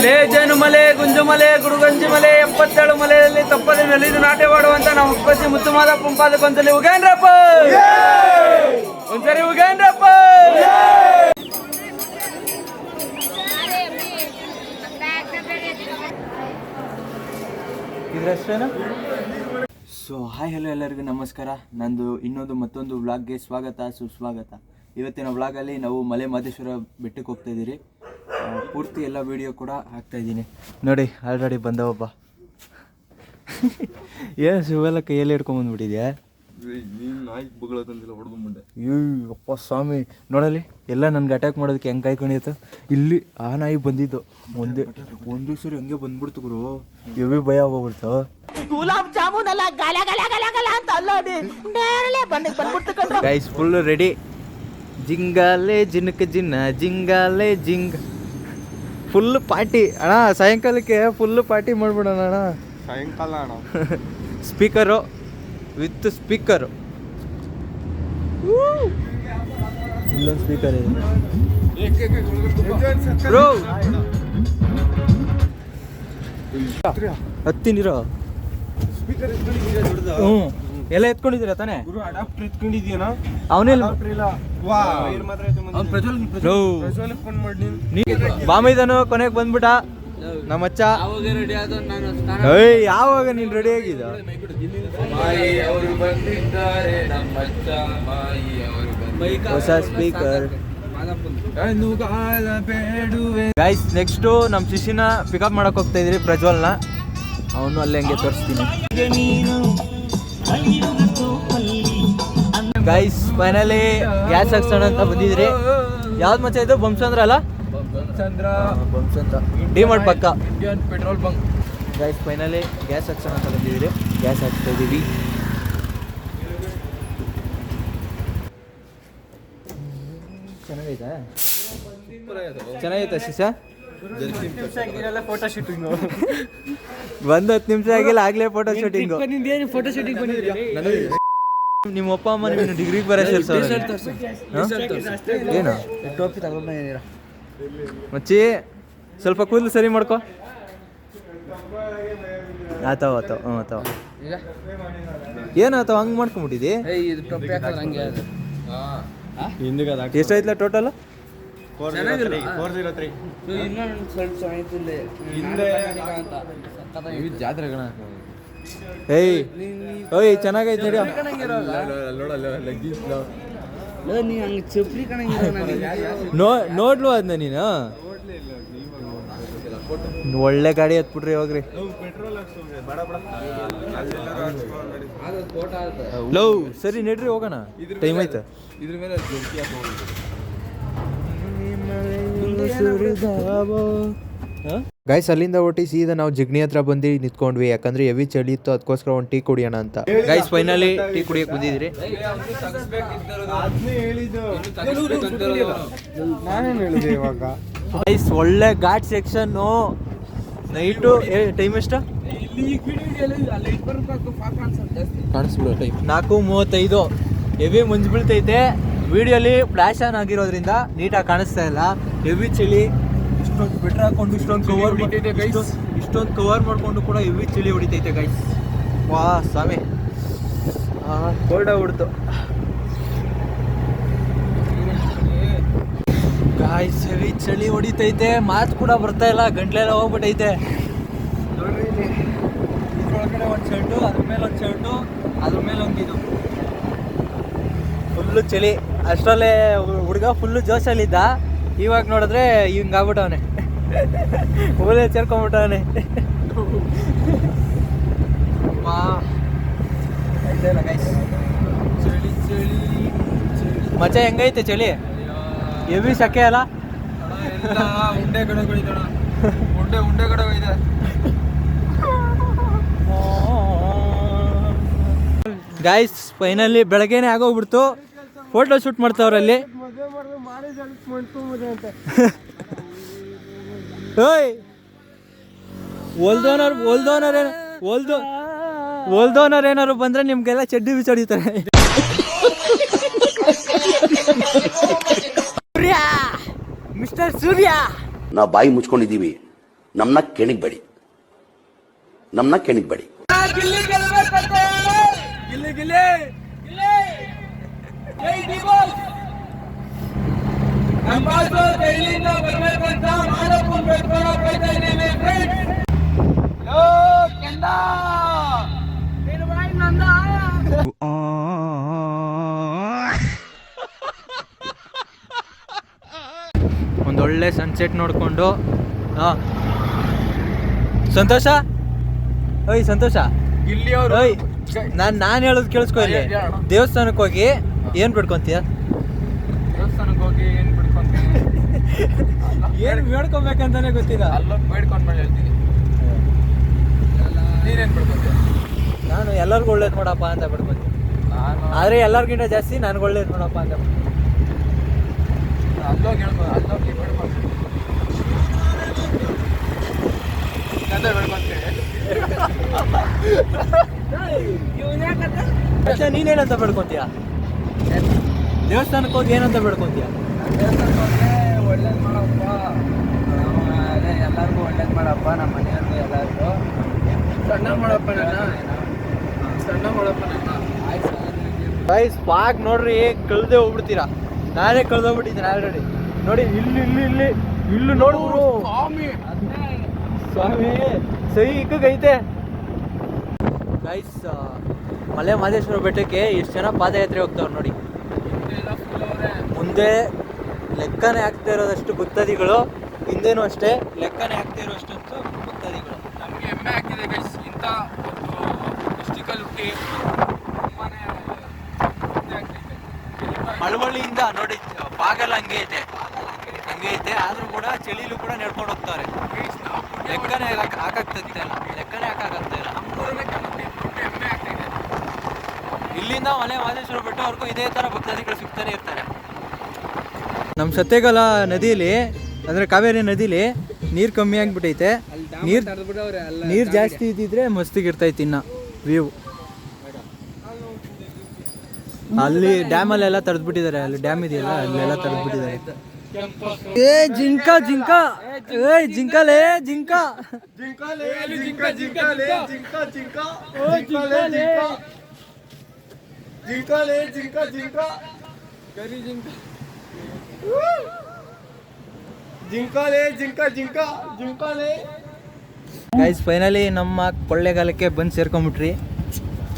ಲೇ ಜೇನುಮಲೆ, ಗುಂಜುಮಲೆ, ಗುಡುಗಂಜಿಮಲೆ 77 ಮಲೆಯಲ್ಲಿ ತಪ್ಪದೆ ನೆಲಿದು ನಾಟ್ಯವಾಡುವಂತ ನಮ್ಮ ಉತ್ಪತ್ತಿ ಮುತ್ತುಮಾದ ಪಂಪಾದಕ್ಕೊಂದ್ಸಲಿ ಉಗೇಂದ್ರಪ್ಪ, ಒಂದ್ಸರಿ ಉಗೇಂದ್ರಪ್ಪ. ಇದ್ರಷ್ಟೇನಾ? ಸೊ ಹಾಯ್ ಹಲೋ ಎಲ್ಲರಿಗೂ ನಮಸ್ಕಾರ. ನಂದು ಮತ್ತೊಂದು ವ್ಲಾಗ್ಗೆ ಸ್ವಾಗತ ಸುಸ್ವಾಗತ. ಇವತ್ತಿನ ವ್ಲಾಗಲ್ಲಿ ನಾವು ಮಲೆ ಮಹದೇಶ್ವರ ಬೆಟ್ಟಕ್ಕೆ ಹೋಗ್ತಾ ಇದ್ದೀರಿ. ಪೂರ್ತಿ ಎಲ್ಲ ವೀಡಿಯೋ ಕೂಡ ಹಾಕ್ತಾ ಇದ್ದೀನಿ ನೋಡಿ. ಆಲ್ರೆಡಿ ಬಂದವೊಬ್ಬ ಏನು ಶಿವೆಲ್ಲ ಕೈಯಲ್ಲಿ ಹಿಡ್ಕೊಂಬಂದ್ಬಿಟ್ಟಿದ್ಯಾ? ಅಪ್ಪ ಸ್ವಾಮಿ ನೋಡಲಿ, ಎಲ್ಲ ನನ್ಗೆ ಅಟ್ಯಾಕ್ ಮಾಡೋದಕ್ಕೆ ಹೆಂಗೆ ಕಾಯ್ಕೊಂಡಿತ್ತು. ಇಲ್ಲಿ ಆ ನಾಯಿ ಬಂದಿದ್ದು ಒಂದು ಸರಿ ಹಂಗೆ ಬಂದ್ಬಿಡ್ತು ಗುರು, ಎವಿ ಭಯ ಹೋಗ್ಬಿಡ್ತು. ಗುಲಾಬ್ ಜಾಮೂನ್ ಅಲ್ಲ, ಅಂತ ಗೈಸ್ ಫುಲ್ ರೆಡಿ. ಜಿಂಗಾಲೆ ಜಿನಕ ಜಿನ್ನ ಜಿಂಗಾಲೆ ಜಿಂಗ್, ಫುಲ್ ಪಾರ್ಟಿ ಅಣ್ಣ. ಸಾಯಂಕಾಲಕ್ಕೆ ಫುಲ್ ಪಾರ್ಟಿ ಮಾಡ್ಬಿಡೋಣ ಅಣ್ಣ. ಸಾಯಂಕಾಲ ಅಣ್ಣ ಸ್ಪೀಕರು ವಿತ್ ಸ್ಪೀಕರು, ಇಲ್ಲೊಂದು ಸ್ಪೀಕರ್ ಇದೆ ಬ್ರೋ. ಹತ್ತಿನಿರೋ ಎಲ್ಲ ಎತ್ಕೊಂಡಿದ್ದೀರಾ ತಾನೇ? ಅವನೇ ಬಾಮಿದನು ಕೊನೆಗೆ ಬಂದ್ಬಿಟ್ಟ ನಮ್ಮಚ್ಚ. ಯಾವಾಗ ನೀನ್ ರೆಡಿ ಆಗಿದ್ದ? ಹೊಸ ಸ್ಪೀಕರ್. ಗೈಸ್ ನೆಕ್ಸ್ಟು ನಮ್ಮ ಶಿಶಿನ ಪಿಕಪ್ ಮಾಡಕ್ ಹೋಗ್ತಾ ಇದ್ರಿ, ಪ್ರಜ್ವಲ್ನ. ಅವನು ಅಲ್ಲೇ ಹಂಗೆ ತೋರಿಸ್ತೀನಿ. ಗೈಸ್ ಫೈನಲಿ ಗ್ಯಾಸ್ ಹಾಕ್ಸೋಣ ಅಂತ ಬಂದಿದ್ರಿ. ಯಾವ್ದು ಮಚ್ಚ ಇದು? ಬಂಸಂದ್ರ ಅಲ್ಲ, ಡಿ ಮಾರ್ಟ್ ಪಕ್ಕ Indian petrol bunk. Guys finally gas ಹಾಕ್ಸೋಣ ಅಂತ ಬಂದಿದ್ರಿ, ಗ್ಯಾಸ್ ಹಾಕ್ತಾ ಇದ್ದೀವಿ. ಚೆನ್ನಾಗೈತೆ ಶಿಶ. ಫೋಟೋ ಶೂಟಿಂಗು ಒಂದು 10 ನಿಮಿಷ ಆಗಿಲ್ಲ, ಆಗ್ಲೇ ಫೋಟೋ ಶೂಟಿಂಗು. ಫೋಟೋ ಶೂಟಿಂಗ್ ನಿಮ್ಮ ಅಪ್ಪ ಅಮ್ಮ ನೀನು ಡಿಗ್ರಿಗೆ ಬರೋ ಏನು ಟೋಪಿ ತಗೊಂಡ ಮಚ್ಚಿ, ಸ್ವಲ್ಪ ಕೂದಲು ಸರಿ ಮಾಡ್ಕೊ. ಆತವ ಏನಾತವ ಹಂಗೆ ಮಾಡ್ಕೊಂಬಿಟ್ಟಿದ್ದಿ? ಎಷ್ಟಾಯ್ತಲ್ಲ ಟೋಟಲ್? 403. ಜಾತ್ರೆ ಗಣ. ಓಯ್ ಚೆನ್ನಾಗೈತೆ ನೋಡ್ಲು ಅದನ್ನ ನೀನು. ಒಳ್ಳೆ ಗಾಡಿ ಹತ್ಬಿಟ್ರಿ ಹೋಗ್ರಿ. ಲವ್ ಸರಿ ನಡ್ರಿ ಹೋಗೋಣ, ಟೈಮ್ ಆಯ್ತು. ಗೈಸ್ ಅಲ್ಲಿಂದ ಒಟ್ಟಿ ಸೀದಾ ನಾವು ಜಿಗ್ನಿ ಹತ್ರ ಬಂದು ನಿಂತ್ಕೊಂಡ್ವಿ, ಯಾಕಂದ್ರೆ ಹೆವಿ ಚಳಿ ಇತ್ತು, ಅದಕ್ಕೋಸ್ಕರ ಒಂದು ಟೀ ಕುಡಿಯೋಣ ಅಂತ. ಗೈಸ್ ಫೈನಲಿ ಟೀ ಕುಡಿಯಕ್ಕೆ ಬಂದಿದ್ರಿ. ಗೈಸ್ ಒಳ್ಳೆ ಘಾಟ್ ಸೆಕ್ಷನ್. ನೈಟು ಟೈಮ್ ಎಷ್ಟು? 4:35. ಹೆವಿ ಮಂಜು ಬೀಳ್ತೈತೆ. ವಿಡಿಯೋಲಿ ಫ್ಲಾಶ್ ಆನ್ ಆಗಿರೋದ್ರಿಂದ ನೀಟಾಗಿ ಕಾಣಿಸ್ತಾ ಇಲ್ಲ. ಹೆವಿ ಚಳಿ. ಇಷ್ಟೊಂದು ಬೆಟ್ರ್ ಹಾಕೊಂಡು ಇಷ್ಟೊಂದು ಕವರ್ ಮಾಡ್ಕೊಂಡು ಕೂಡ ಹೆವಿ ಚಳಿ ಹೊಡಿತೈತೆ ಗೈಸ್. ವಾ ಸ್ವಾಮಿ, ಕೋಲ್ಡ್ ಆಗ್ಬಿಡ್ತು ಗಾಯ್ಸ್. ಹೆವಿ ಚಳಿ ಹೊಡಿತೈತೆ, ಮಾತು ಕೂಡ ಬರ್ತಾ ಇಲ್ಲ, ಗಂಟ್ಲೆಲ್ಲ ಹೋಗ್ಬಿಟ್ಟೈತೆ. ನೋಡ್ರಿ ಇಲ್ಲಿ ಇದ್ರೊಳಗಡೆ ಒಂದು ಶರ್ಟು, ಅದ್ರ ಮೇಲೆ ಒಂದು ಶರ್ಟು, ಅದ್ರ ಮೇಲೆ ಒಂದಿದು. ಫುಲ್ಲು ಚಳಿ. ಅಷ್ಟರಲ್ಲೇ ಹುಡುಗ ಫುಲ್ಲು ಜೋಶಲ್ಲಿದ್ದ. ಇವಾಗ ನೋಡಿದ್ರೆ ಹಿಂಗಾಗ್ಬಿಟ್ಟವನೆ, ಊರೇ ಸೇರ್ಕೊಂಡ್ಬಿಟ್ಟವನೆ. ಮಚ್ಚ ಹೆಂಗೈತೆ ಚಳಿ? ಹೆವಿ ಸೆಕೆ ಅಲ್ಲ? ಉಂಡೆ ಕಡೆ ಇದೆ. ಗಾಯ್ಸ್ ಫೈನಲಿ ಬೆಳಗ್ಗೆನೆ ಆಗೋಗ್ಬಿಡ್ತು. Photo shoot ಮಾಡ್ತಾವ್ರಲ್ಲಿ. ಓಲ್ದೋನರ್ ಏನಾರು ಬಂದ್ರೆ ನಿಮ್ಗೆಲ್ಲ ಚಡ್ಡಿ ಬಿಚ್ಚಾಡಿತಾರೆ. ಮಿಸ್ಟರ್ ಸೂರ್ಯ, ನಾವು ಬಾಯಿ ಮುಚ್ಕೊಂಡಿದ್ದೀವಿ, ನಮ್ಮನ್ನ ಕೆಣಿಬೇಡಿ. ಗಿಲ್ಲಿ ಗೆಲ್ಬೇಕಂತೆ. ಗಿಲ್ಲಿ ಜೈ ಡಿವೋರ್ಸ್. ನಮ್ಮ ಬಾಸು ಜೈಲಿಂದ ಬರ್ಬೇಕಂತ ಮಾದಪ್ಪನ್ ಬೇಡ್ಕೊಂಡು ಹೋಗ್ತಾ ಇದ್ದೀವಿ ಫ್ರೆಂಡ್ಸ್. ಲೋ ಕೆಂದ ನೀನು ಬಾಯಿ ನಂದ. ಒಂದೊಳ್ಳೆ ಸನ್ಸೆಟ್ ನೋಡ್ಕೊಂಡು ಸಂತೋಷ. ಓಯ್ ಸಂತೋಷ, ಇಲ್ಲಿ ಅವರು ಓಯ್ ನಾನು ಹೇಳೋದು ಕೇಳಿಸ್ಕೊ. ಇಲ್ಲಿ ದೇವಸ್ಥಾನಕ್ಕೆ ಹೋಗಿ ಏನ್ ಬಿಡ್ಕೊಂತೀಯ? ದೇವಸ್ಥಾನಕ್ಕೆ ಹೋಗಿ ಏನ್ ಬಿಡ್ಕೊಂತೀನಿ? ಏನ್ ಬೇಡ್ಕೊಬೇಕಂತಾನೆ ಗೊತ್ತಿಲ್ಲ. ಅಲ್ಲೋಗಿ ಬೇಡ್ಕೊಂಡ್ಮೇಲೆ ಹೇಳ್ತೀನಿ. ನೀನೇನ್ ಬಿಡ್ಕೊಂತೀಯ? ನಾನು ಎಲ್ಲರಿಗೂ ಒಳ್ಳೇದು ಮಾಡಪ್ಪ ಅಂತ ಬಿಡ್ಕೊಂತೀನಿ. ಆದ್ರೆ ಎಲ್ಲರಿಗಿಂತ ಜಾಸ್ತಿ ನನ್ಗೆ ಒಳ್ಳೇದು ಮಾಡಪ್ಪ ಅಂತ ಅಲ್ಲೋಗಿ ಹೇಳ್ಬೋದು. ಅಲ್ಲೋಗಿ ಬೇಡ್ಕೊಂತೀನಿ. ಅದೇ ಬೇಡ್ಕೊಂತೀನಿ. ನೀನೇನಂತ ಬೇಡ್ಕೊಂತೀಯ? ದೇವಸ್ಥಾನಕ್ಕೆ ಹೋಗಿ ಏನಂತ ಬೇಡ್ಕೊಂತೀಯ? ದೇವಸ್ಥಾನಕ್ಕೆ ಹೋಗಿ ಒಳ್ಳೇದು ಮಾಡಪ್ಪ, ಅದೇ ಎಲ್ಲರಿಗೂ ಒಳ್ಳೇದು ಮಾಡಪ್ಪ, ನಮ್ಮ ಮನೆಯವ್ರಿಗೂ ಎಲ್ಲರಿಗೂ ಸಣ್ಣ ಮಾಡಪ್ಪ ನನ್ನ ಗೈಸ್ ಪಾಕ್ ನೋಡ್ರಿ, ಕಳ್ದೆ ಹೋಗ್ಬಿಡ್ತೀರಾ. ನಾನೇ ಕಳ್ದೋಗ್ಬಿಟ್ಟಿದ್ದೀನಿ ಆಲ್ರೆಡಿ. ನೋಡಿ ಇಲ್ಲಿ ನೋಡ್ಬಿಡು ಸ್ವಾಮಿ, ಸೈಕೈತೆ ಗೈಸ್. ಮಲೆ ಮಹದೇಶ್ವರ ಬೆಟ್ಟಕ್ಕೆ ಎಷ್ಟು ಜನ ಪಾದಯಾತ್ರೆ ಹೋಗ್ತಾವ್ರು ನೋಡಿ. ಮುಂದೆ ಲೆಕ್ಕನೇ ಆಗ್ತಾ ಇರೋದಷ್ಟು ಭಕ್ತಾದಿಗಳು, ಹಿಂದೆನೂ ಅಷ್ಟೇ ಲೆಕ್ಕನೇ ಆಗ್ತಾ ಇರೋಷ್ಟು ಭಕ್ತಾದಿಗಳು. ನಮಗೆ ಹೆಮ್ಮೆ ಆಗ್ತಿದೆ ಗೈಸ್. ಇಂಥ ಒಂದು ಡಿಸ್ಟಿಕಲ್ಲಿ ಹುಟ್ಟಿ ತುಂಬಾನೇ ಆಗ್ತೈತೆ. ಮಳವಳ್ಳಿಯಿಂದ ನೋಡಿ ಬಾಗಲ್ಲ ಹಂಗೆ ಐತೆ ಆದ್ರೂ ಕೂಡ ಚಳಿಲೂ ಕೂಡ ನಡ್ಕೊಂಡು ಹೋಗ್ತಾರೆ. ಲೆಕ್ಕನೇ ಹಾಕಾಗ್ತಾ ಇಲ್ಲ. ಹೆಮ್ಮೆ ಆಗ್ತಿದೆ. ಇಲ್ಲಿಂದ ಮಲೆ ಮಹದೇಶ್ವರ ಬೆಟ್ಟವರೆಗೂ ಇದೇ ತರ ಭಕ್ತಾದಿಗಳು ಸಿಗ್ತಾನೆ ಇರ್ತಾರೆ. ನಮ್ಮ ಸತ್ಯಗಾಲ ನದಿಯಲ್ಲಿ ಅಂದ್ರೆ ಕಾವೇರಿ ನದಿಲಿ ನೀರು ಕಮ್ಮಿ ಆಗ್ಬಿಟ್ಟೈತೆ. ನೀರು ಜಾಸ್ತಿ ಇದ್ದಿದ್ರೆ ಮಸ್ತಿಗಿರ್ತೈತಿ. ಇನ್ನ ವ್ಯೂ ಅಲ್ಲಿ ಡ್ಯಾಮಲ್ಲೆಲ್ಲ ತಡೆದ್ಬಿಟ್ಟಿದ್ದಾರೆ. ಅಲ್ಲಿ ಡ್ಯಾಮ್ ಇದೆಯಲ್ಲ, ಅಲ್ಲೆಲ್ಲ ತಡೆದ್ಬಿಟ್ಟಿದ್ದಾರೆ. ಏ ಜಿಂಕ ಗೈಸ್ ಫೈನಲಿ ನಮ್ಮ ಕೊಳ್ಳೆಗಾಲಕ್ಕೆ ಬಂದು ಸೇರ್ಕೊಂಬಿಟ್ರಿ.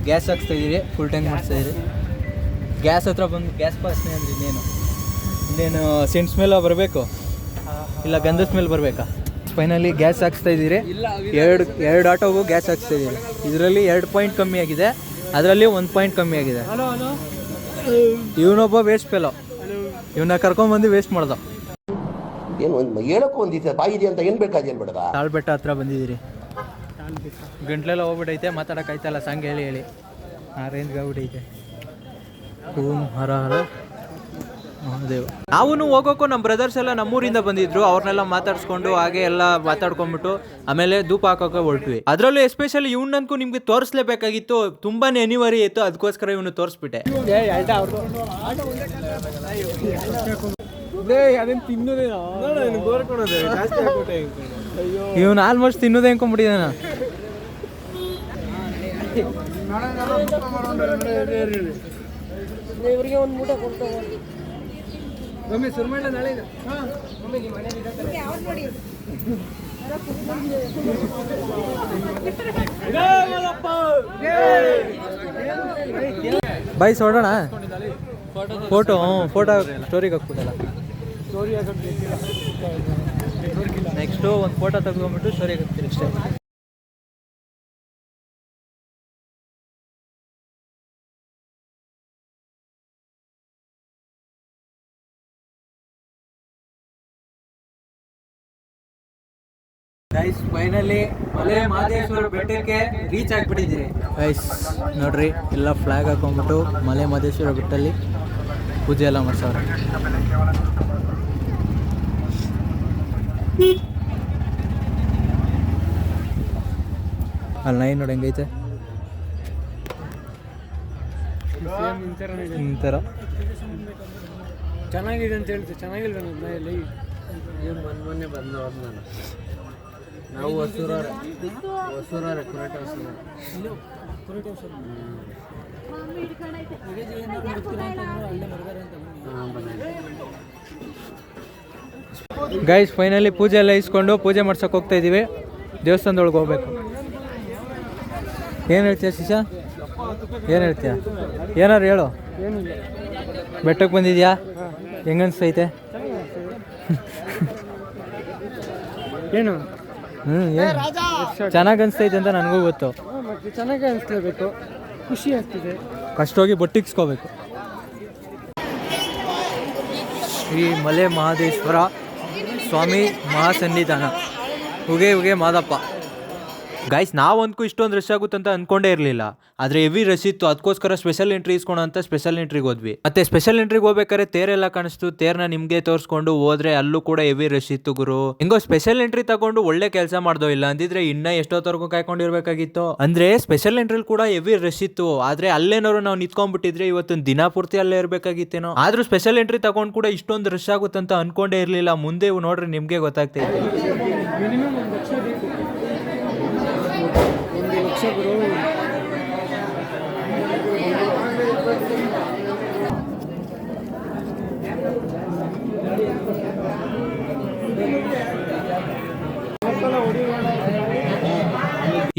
ಗ್ಯಾಸ್ ಹಾಕ್ಸ್ತಾ ಇದೀರಿ, ಫುಲ್ ಟ್ಯಾಂಕ್ ಮಾಡಿಸ್ತಾ ಇದೀರಿ. ಗ್ಯಾಸ್ ಹತ್ರ ಬಂದು ಗ್ಯಾಸ್ ಪಾಸ್ನೆ ಅಂದ್ರೆ ಇನ್ನೇನು ಸೆಂಟ್ ಸ್ಮೆಲ್ ಬರಬೇಕು, ಇಲ್ಲ ಗಂಧ ಸ್ಮೆಲ್ ಬರಬೇಕಾ? ಫೈನಲಿ ಗ್ಯಾಸ್ ಹಾಕ್ಸ್ತಾ ಇದ್ದೀರಿ. ಎರಡು ಆಟೋಗೂ ಗ್ಯಾಸ್ ಹಾಕ್ಸ್ತಾ ಇದ್ದೀರಿ. ಇದರಲ್ಲಿ 2 ಪಾಯಿಂಟ್ ಕಮ್ಮಿ ಆಗಿದೆ, ಅದರಲ್ಲಿ 1 ಪಾಯಿಂಟ್ ಕಮ್ಮಿ ಆಗಿದೆ. ಇವನೊಬ್ಬ ವೇಸ್ಟ್ ಫೆಲೋ, ಇವನ್ನ ಕರ್ಕೊಂಡ್ಬಂದು ವೇಸ್ಟ್ ಮಾಡ್ದ. ಏನು ಹೇಳಕ್ಕೂ ಒಂದಿದೆ ಬಾಯಿದೆ ಅಂತ ಏನು ಬೇಕಾದ ಬೇಡ. ತಾಳ್ಬೆಟ್ಟ ಹತ್ರ ಬಂದಿದ್ದೀರಿ. ಗಂಟ್ಲೆಲ್ಲ ಹೋಗ್ಬಿಟ್ಟೈತೆ, ಮಾತಾಡೋಕ್ಕಾಯ್ತಲ್ಲ ಸಾಂಗ್ ಹೇಳಿ ಆ ರೇಂಜ್ಗೆ ಆಗ್ಬಿಟ್ಟೈತೆ. ಓಂ ಹರ ಹರ ಮಹಾದೇವ. ನಾವು ಹೋಗೋಕ್ಕೂ ನಮ್ಮ ಬ್ರದರ್ಸ್ ಎಲ್ಲ ನಮ್ಮೂರಿಂದ ಬಂದಿದ್ರು. ಅವ್ರನ್ನೆಲ್ಲ ಮಾತಾಡ್ಸ್ಕೊಂಡು ಹಾಗೆ ಎಲ್ಲ ಮಾತಾಡ್ಕೊಂಡ್ಬಿಟ್ಟು ಆಮೇಲೆ ಧೂಪ ಹಾಕೋಕೆ ಹೊರಟ್ವಿ. ಅದರಲ್ಲೂ ಎಸ್ಪೆಷಲಿ ಇವ್ನನ್ಕು ನಿಮ್ಗೆ ತೋರಿಸ್ಲೇಬೇಕಾಗಿತ್ತು, ತುಂಬಾನೇ ಅನಿವಾರ್ಯ ಇತ್ತು. ಅದಕ್ಕೋಸ್ಕರ ಇವನು ತೋರಿಸ್ಬಿಟ್ಟೆ. ಇವನು ಆಲ್ಮೋಸ್ಟ್ ತಿನ್ನೋದೇ ಅನ್ಕೊಂಡ್ಬಿಟ್ಟಿದ್ದಾನ. ಇವರಿಗೆ ಒಂದು ಮೂಟೆ ಕೊಡ್ತಾವ. ಬೈಸ್ ಹೊಡೋಣ. ಫೋಟೋ ಸ್ಟೋರಿಗೆ ಹಾಕ್ಬಿಟ್ಟಲ್ಲ. ನೆಕ್ಸ್ಟು ಒಂದು ಫೋಟೋ ತೆಗೆದ್ಕೊಂಡ್ಬಿಟ್ಟು ಸ್ಟೋರಿಗೆ ಹಾಕ್ತೀನಿ ಅಷ್ಟೇ. ಗೈಸ್ ಫೈನಲಿ ಮಲೆ ಮಹದೇಶ್ವರ ಬೆಟ್ಟಕ್ಕೆ ರೀಚ್ ಆಗಿಬಿಟ್ಟಿದ್ದೀರಿ. ಗೈಸ್ ನೋಡ್ರಿ, ಎಲ್ಲ ಫ್ಲಾಗ್ ಹಾಕೊಂಡ್ಬಿಟ್ಟು ಮಲೆ ಮಹದೇಶ್ವರ ಬೆಟ್ಟಲ್ಲಿ ಪೂಜೆ ಎಲ್ಲ ಮಾಡ್ಸವ್ರೆ. ಅಲ್ಲಿ ನೈ ನೋಡಿ ಹೆಂಗೈತೆ ಇಂಥರ ಚೆನ್ನಾಗಿದೆ ಅಂತ ಹೇಳ್ತೆ. ಚೆನ್ನಾಗಿಲ್ವ ಮೊನ್ನೆ ಬಂದು ನಾವು ಹೊಸೂರವ್ರೆ ಕುರಟೆ ಹೊಸೂರು. ಗೈಸ್ ಫೈನಲಿ ಪೂಜೆ ಎಲ್ಲ ಇಸ್ಕೊಂಡು ಪೂಜೆ ಮಾಡ್ಸೋಕೆ ಹೋಗ್ತಾ ಇದ್ದೀವಿ. ದೇವಸ್ಥಾನದೊಳಗೆ ಹೋಗ್ಬೇಕು. ಏನು ಹೇಳ್ತೀಯ ಶಿಶಾ? ಏನು ಹೇಳ್ತೀಯ? ಏನಾರು ಹೇಳು. ಬೆಟ್ಟಕ್ಕೆ ಬಂದಿದ್ಯಾ? ಹೆಂಗನ್ಸ್ತೈತೆ? ಏನು ಚೆನ್ನಾಗಿ ಅನಿಸ್ತೈತೆ ಅಂತ ನನಗೂ ಗೊತ್ತು. ಚೆನ್ನಾಗಿ ಅನಿಸ್ಲೇಬೇಕು, ಖುಷಿ ಆಗ್ತಿದೆ. ಕಷ್ಟೋಗಿ ಬೊಟ್ಟಿಕ್ಸ್ಕೋಬೇಕು. ಶ್ರೀ ಮಲೆ ಮಹದೇಶ್ವರ ಸ್ವಾಮಿ ಮಹಾಸನ್ನಿಧಾನ ಉಗೆ ಮಾದಪ್ಪ. ಗೈಸ್ ನಾವಂತೂ ಇಷ್ಟೊಂದು ರಶ್ ಆಗುತ್ತೆ ಅಂತ ಅಂದ್ಕೊಂಡೇ ಇರಲಿಲ್ಲ. ಆದರೆ ಹೆವಿ ರಶ್ ಇತ್ತು. ಅದಕ್ಕೋಸ್ಕರ ಸ್ಪೆಷಲ್ ಎಂಟ್ರಿ ಇಸ್ಕೊಳ ಅಂತ ಸ್ಪೆಷಲ್ ಎಂಟ್ರಿಗೆ ಹೋದ್ವಿ. ಮತ್ತೆ ಸ್ಪೆಷಲ್ ಎಂಟ್ರಿಗೆ ಹೋಗ್ಬೇಕಾದ್ರೆ ತೇರೆಲ್ಲ ಕಾಣಿಸ್ತು. ತೇರ್ನ ನಿಮಗೆ ತೋರಿಸ್ಕೊಂಡು ಹೋದ್ರೆ ಅಲ್ಲೂ ಕೂಡ ಹೆವಿ ರಶ್ ಇತ್ತು ಗುರು. ಹೆಂಗೋ ಸ್ಪೆಷಲ್ ಎಂಟ್ರಿ ತಗೊಂಡು ಒಳ್ಳೆ ಕೆಲಸ ಮಾಡ್ದೋ. ಇಲ್ಲ ಅಂದಿದ್ರೆ ಇನ್ನ ಎಷ್ಟೊತ್ತವರೆಗೂ ಕಾಯ್ಕೊಂಡಿರ್ಬೇಕಾಗಿತ್ತು. ಅಂದ್ರೆ ಸ್ಪೆಷಲ್ ಎಂಟ್ರಿಲ್ ಕೂಡ ಹೆವಿ ರಶ್ ಇತ್ತು. ಆದ್ರೆ ಅಲ್ಲೇನಾದ್ರು ನಾವು ನಿಂತ್ಕೊಂಡ್ಬಿಟ್ಟಿದ್ರೆ ಇವತ್ತೊಂದು ದಿನ ಪೂರ್ತಿ ಅಲ್ಲೇ ಇರ್ಬೇಕಾಗಿತ್ತೇನೋ. ಆದ್ರೂ ಸ್ಪೆಷಲ್ ಎಂಟ್ರಿ ತಗೊಂಡು ಕೂಡ ಇಷ್ಟೊಂದು ರಶ್ ಆಗುತ್ತಂತ ಅನ್ಕೊಂಡೇ ಇರ್ಲಿಲ್ಲ. ಮುಂದೆ ನೋಡ್ರಿ ನಿಮ್ಗೆ ಗೊತ್ತಾಗ್ತೈತೆ.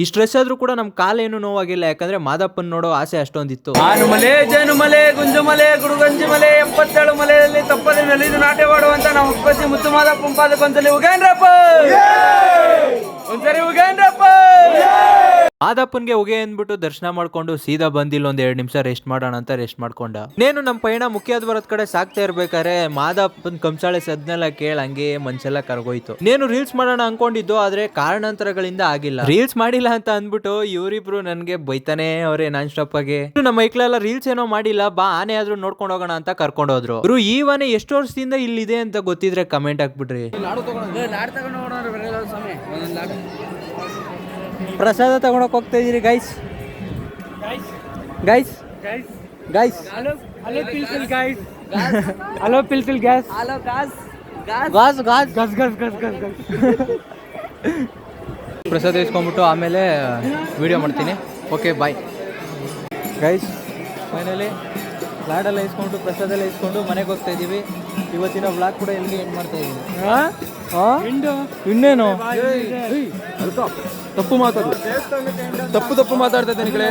ಇಷ್ಟು ರಶ್ ಆದ್ರೂ ಕೂಡ ನಮ್ ಕಾಲೇನು ನೋವಾಗಿಲ್ಲ. ಯಾಕಂದ್ರೆ ಮಾದಪ್ಪನ್ ನೋಡೋ ಆಸೆ ಅಷ್ಟೊಂದಿತ್ತು. ಆನುಮಲೆ ಜನುಮಲೆ ಗುಂಜುಮಲೆ ಗುಡುಗಂಜಿಮಲೆ 77 ಮಲೆಯಲ್ಲಿ ತಪ್ಪದೆ ಮೆಲಿದು ನಾಟ್ಯವಾಡುವಂತ ನಮ್ಮ ಉತ್ಪತ್ತಿ ಮುತ್ತು ಮಾದಪ್ಪ ಪಾದಕ್ಕೊಂದ್ಸಲಿ ಉಗೇನ್ರಪ್ಪ, ಒಂದ್ಸರಿ ಉಗೇನ್ರಪ್ಪ. ಮಾದಪ್ಪನ್ಗೆ ಉಗೆ ಅಂದ್ಬಿಟ್ಟು ದರ್ಶನ ಮಾಡ್ಕೊಂಡು ಸೀದಾ ಬಂದಿಲ್ಲ. ಒಂದ್ 2 ನಿಮಿಷ ರೆಸ್ಟ್ ಮಾಡೋಣ ಅಂತ ರೆಸ್ಟ್ ಮಾಡ್ಕೊಂಡ. ನೇನು ನಮ್ಮ ಪಯಣ ಮುಖ್ಯದ್ವಾರದ ಕಡೆ ಸಾಕ್ತಾ ಇರ್ಬೇಕಾರೆ ಮಾದಪ್ಪನ್ ಕಂಸಾಳೆ ಸದ್ನೆಲ್ಲ ಕೇಳಿ ಹಂಗೆ ಮನ್ಸೆಲ್ಲ ಕರ್ಗೋಯ್ತು. ನೇನು ರೀಲ್ಸ್ ಮಾಡೋಣ ಅನ್ಕೊಂಡಿದ್ದು, ಆದ್ರೆ ಕಾರಣಾಂತರಗಳಿಂದ ಆಗಿಲ್ಲ. ರೀಲ್ಸ್ ಮಾಡಿಲ್ಲ ಅಂತ ಅಂದ್ಬಿಟ್ಟು ಇವರಿಬ್ರು ನನ್ಗೆ ಬೈತಾನೆ ಅವ್ರೆ ನಾನ್ ಸ್ಟಾಪ್ ಆಗಿ. ನಮ್ಮ ಮೈಕ್ಳೆಲ್ಲ ರೀಲ್ಸ್ ಏನೋ ಮಾಡಿಲ್ಲ, ಬಾ ಆನೆ ಆದ್ರೂ ನೋಡ್ಕೊಂಡು ಹೋಗೋಣ ಅಂತ ಕರ್ಕೊಂಡು ಹೋದ್ರು. ಇವರು ಈ ಆನೆ ಎಷ್ಟು ವರ್ಷದಿಂದ ಇಲ್ಲಿದೆ ಅಂತ ಗೊತ್ತಿದ್ರೆ ಕಮೆಂಟ್ ಹಾಕ್ಬಿಡ್ರಿ. ಪ್ರಸಾದ ತಗೊಂಡೋಗಿ ಹೋಗ್ತಾ ಇದೀರಿ ಗೈಸ್. ಗೈಸ್ ಗೈಸ್ ಹಲೋ ಪಿಲ್ಪಿಲ್ ಗೈಸ್, ಹಲೋ ಪಿಲ್ಪಿಲ್ guys, hello guys guys guys guys guys guys guys guys. ಪ್ರಸಾದ ಇಸ್ಕೊಂಡ್ಬಿಟ್ಟು ಆಮೇಲೆ ವಿಡಿಯೋ ಮಾಡ್ತೀನಿ. Okay bye guys. ಫೈನಲಿ ಲಾಡೆಲ್ಲ ಇಸ್ಕೊಂಡು ಪ್ರಸಾದ ಎಲ್ಲ ಇಸ್ಕೊಂಡು ಮನೆಗೆ ಹೋಗ್ತಾ ಇದ್ದೀವಿ. ಇವತ್ತಿನ ವ್ಲಾಗ್ ಕೂಡ ಎಲ್ಲಿಗೆ ಎಂಡ್ ಮಾಡ್ತಾ ಇದ್ದೀವಿ. ಇನ್ನೇನು ತಪ್ಪು ಮಾತಾಡ್ತಾ ಇದ್ದೇನೆ.